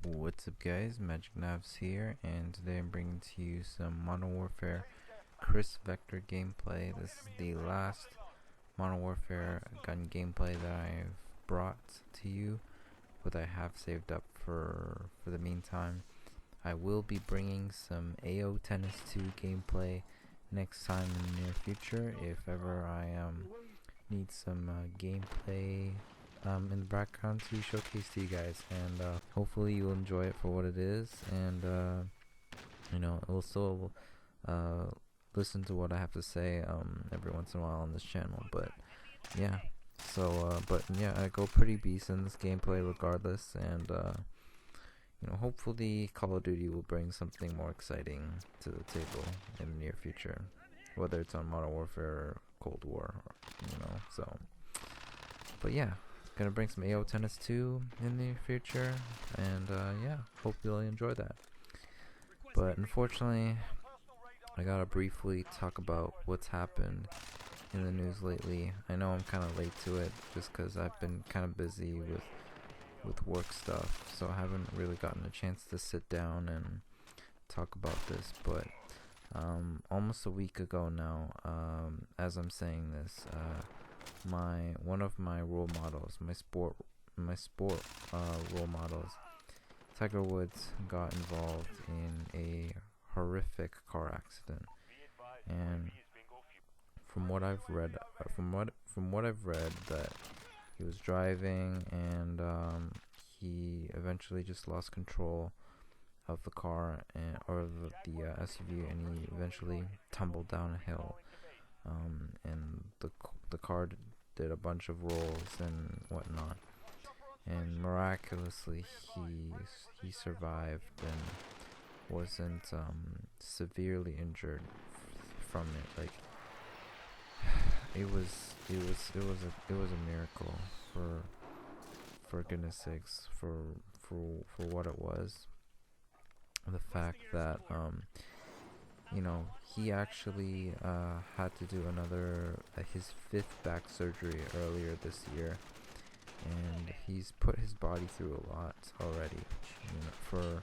What's up guys, Magic Navs here, and today I'm bringing to you some Modern Warfare Kriss Vector gameplay. This is the last Modern Warfare gun gameplay that I've brought to you, but I have saved up for the meantime. I will be bringing some AO Tennis 2 gameplay next time in the near future, if ever I need some gameplay in the background to showcase to you guys, and hopefully you'll enjoy it for what it is, and also listen to what I have to say every once in a while on this channel. But yeah, I go pretty beast in this gameplay regardless, and hopefully Call of Duty will bring something more exciting to the table in the near future, whether it's on Modern Warfare or Cold War, but yeah, gonna bring some AO Tennis 2 in the future, and yeah, hope you'll enjoy that. But unfortunately, I gotta briefly talk about what's happened in the news lately. I know I'm kind of late to it, just because I've been kind of busy with work stuff, so I haven't really gotten a chance to sit down and talk about this. But almost a week ago now, as I'm saying this, one of my role models, my sport role models, Tiger Woods, got involved in a horrific car accident. And from what I've read, that he was driving, and he eventually just lost control of the car or the SUV, and he eventually tumbled down a hill. And the car did a bunch of rolls and whatnot, and miraculously he survived and wasn't severely injured from it. Like, it was a miracle, for goodness sakes, for what it was. The fact that he actually had to do his 5th back surgery earlier this year, and he's put his body through a lot already, for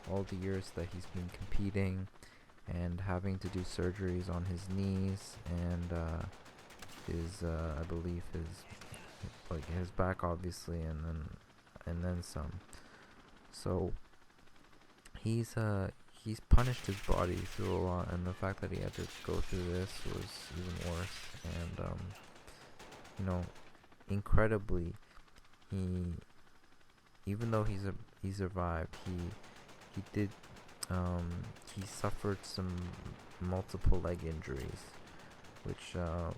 all the years that he's been competing and having to do surgeries on his knees and I believe his back, obviously, and then some. So he's punished his body through a lot, and the fact that he had to go through this was even worse. And incredibly, even though he survived, he suffered some multiple leg injuries, which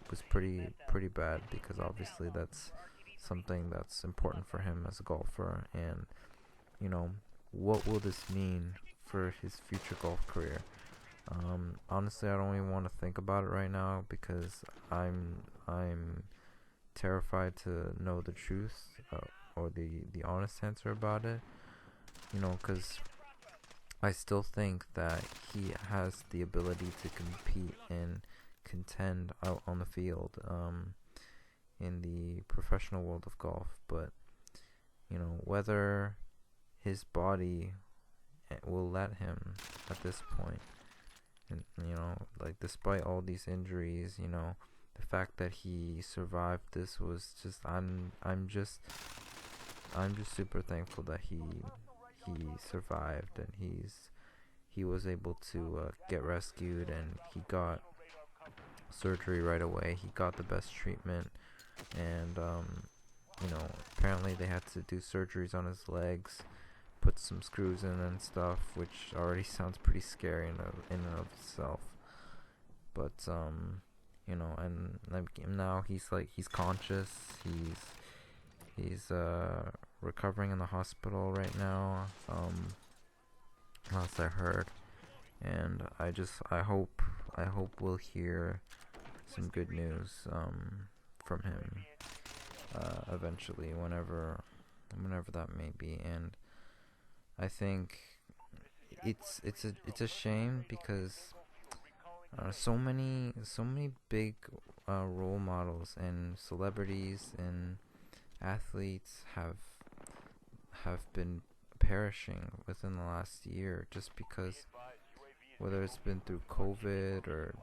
was pretty bad, because obviously that's something that's important for him as a golfer. And what will this mean for his future golf career? Honestly, I don't even want to think about it right now, because I'm terrified to know the truth, or the honest answer about it. Because I still think that he has the ability to compete and contend out on the field, in the professional world of golf. But whether his body will let him at this point, and despite all these injuries, the fact that he survived this was just I'm just super thankful that he survived, and he was able to get rescued, and he got surgery right away. He got the best treatment, and apparently they had to do surgeries on his legs, put some screws in and stuff, which already sounds pretty scary in and of itself. But and now he's conscious. He's recovering in the hospital right now, last I heard. And I hope we'll hear some good news from him eventually, whenever that may be. And I think it's a shame, because so many big role models and celebrities and athletes have been perishing within the last year, just because whether it's been through COVID or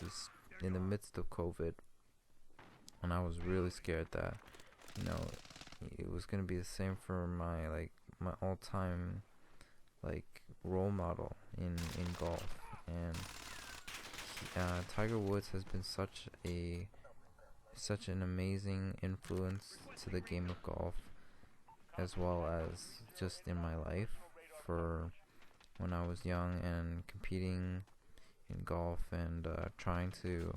just in the midst of COVID, and I was really scared that, you know, it was gonna be the same for my all-time role model in golf. And Tiger Woods has been such an amazing influence to the game of golf, as well as just in my life, for when I was young and competing in golf and trying to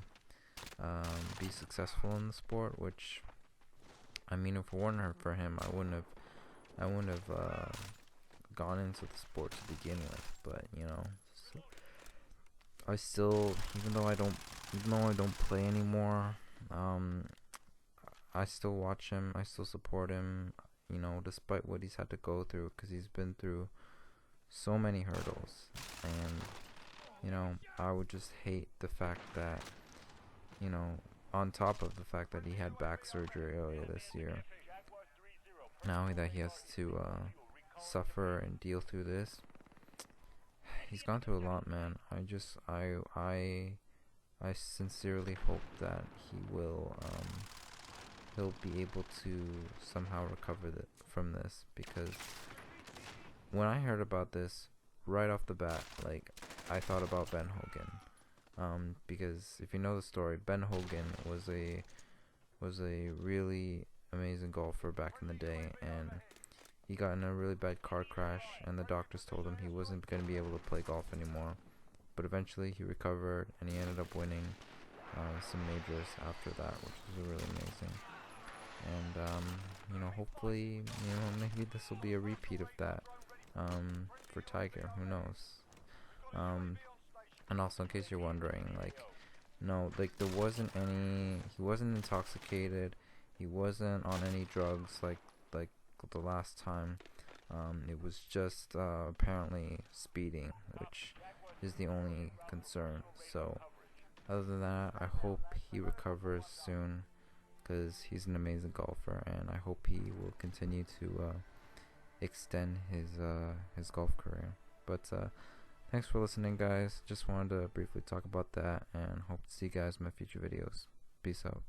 be successful in the sport. Which, I mean, if it weren't for him, I wouldn't have gone into the sport to begin with. But you know, I still, even though I don't play anymore, I still watch him. I still support him. You know, despite what he's had to go through, because he's been through so many hurdles. And you know, I would just hate the fact that, you know, on top of the fact that he had back surgery earlier this year, now that he has to suffer and deal through this. He's gone through a lot, man. I sincerely hope that he'll be able to somehow recover from this, because when I heard about this, right off the bat, I thought about Ben Hogan. Because if you know the story, Ben Hogan was a really amazing golfer back in the day, and he got in a really bad car crash, and the doctors told him he wasn't going to be able to play golf anymore. But eventually he recovered, and he ended up winning some majors after that, which was really amazing. And you know, hopefully, you know, maybe this will be a repeat of that for Tiger. Who knows? And also, in case you're wondering, no, there wasn't any. He wasn't intoxicated. He wasn't on any drugs like the last time. It was just apparently speeding, which is the only concern. So, other than that, I hope he recovers soon, because he's an amazing golfer, and I hope he will continue to extend his golf career. But thanks for listening, guys. Just wanted to briefly talk about that, and hope to see you guys in my future videos. Peace out.